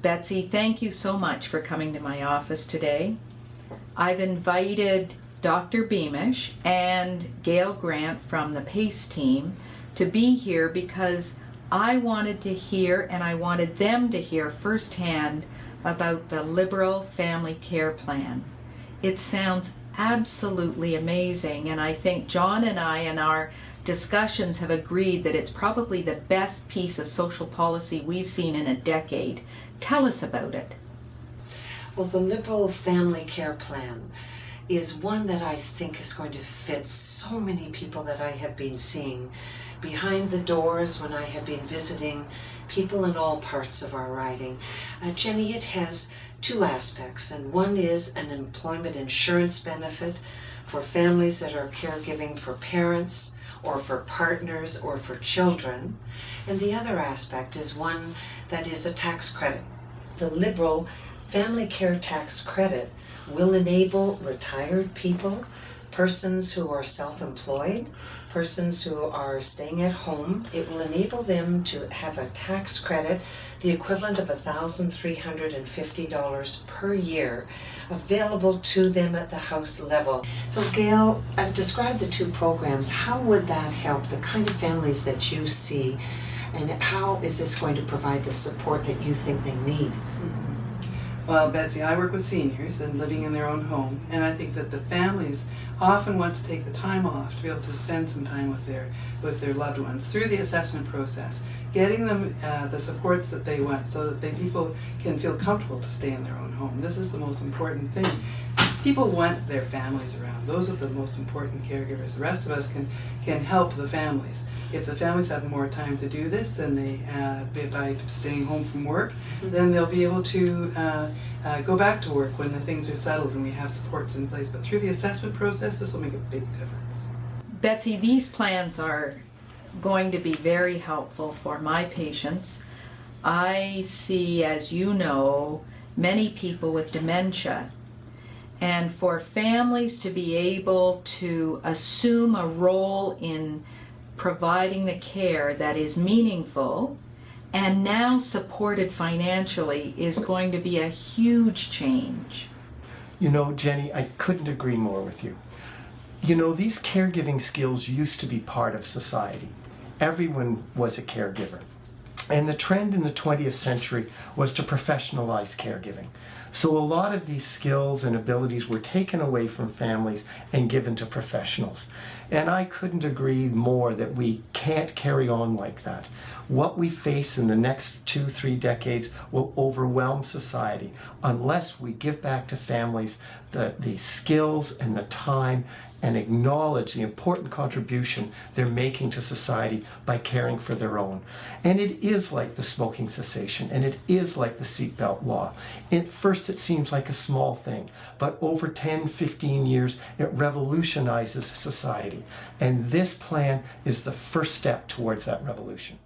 Betsy, thank you so much for coming to my office today. I've invited Dr. Beamish and Gail Grant from the PACE team to be here because I wanted to hear, and I wanted them to hear firsthand, about the Liberal Family Care Plan. It sounds absolutely amazing, and I think John and I in our discussions have agreed that it's probably the best piece of social policy we've seen in a decade. Tell us about it. Well, the Liberal Family Care Plan is one that I think is going to fit so many people that I have been seeing behind the doors when I have been visiting people in all parts of our riding. Jenny, it has two aspects, and one is an employment insurance benefit for families that are caregiving for parents or for partners or for children, and the other aspect is one that is a tax credit. The Liberal Family Care Tax Credit will enable retired people, persons who are self-employed, persons who are staying at home. It will enable them to have a tax credit, the equivalent of $1,350 per year, available to them at the house level. So Gail, I've described the two programs. How would that help the kind of families that you see, and how is this going to provide the support that you think they need? Well, Betsy, I work with seniors and living in their own home, and I think that the families often want to take the time off to be able to spend some time with their loved ones through the assessment process, getting them the supports that they want so that people can feel comfortable to stay in their own home. This is the most important thing. People want their families around. Those are the most important caregivers. The rest of us can help the families. If the families have more time to do this, then by staying home from work, then they'll be able to go back to work when the things are settled and we have supports in place. But through the assessment process, this will make a big difference. Betsy, these plans are going to be very helpful for my patients. I see, as you know, many people with dementia. And for families to be able to assume a role in providing the care that is meaningful and now supported financially is going to be a huge change. You know, Jenny, I couldn't agree more with you. You know, these caregiving skills used to be part of society. Everyone was a caregiver. And the trend in the 20th century was to professionalize caregiving. So a lot of these skills and abilities were taken away from families and given to professionals. And I couldn't agree more that we can't carry on like that. What we face in the next 2-3 decades will overwhelm society unless we give back to families the skills and the time and acknowledge the important contribution they're making to society by caring for their own. And it is like the smoking cessation, and it is like the seatbelt law. At first it seems like a small thing, but over 10-15 years it revolutionizes society. And this plan is the first step towards that revolution.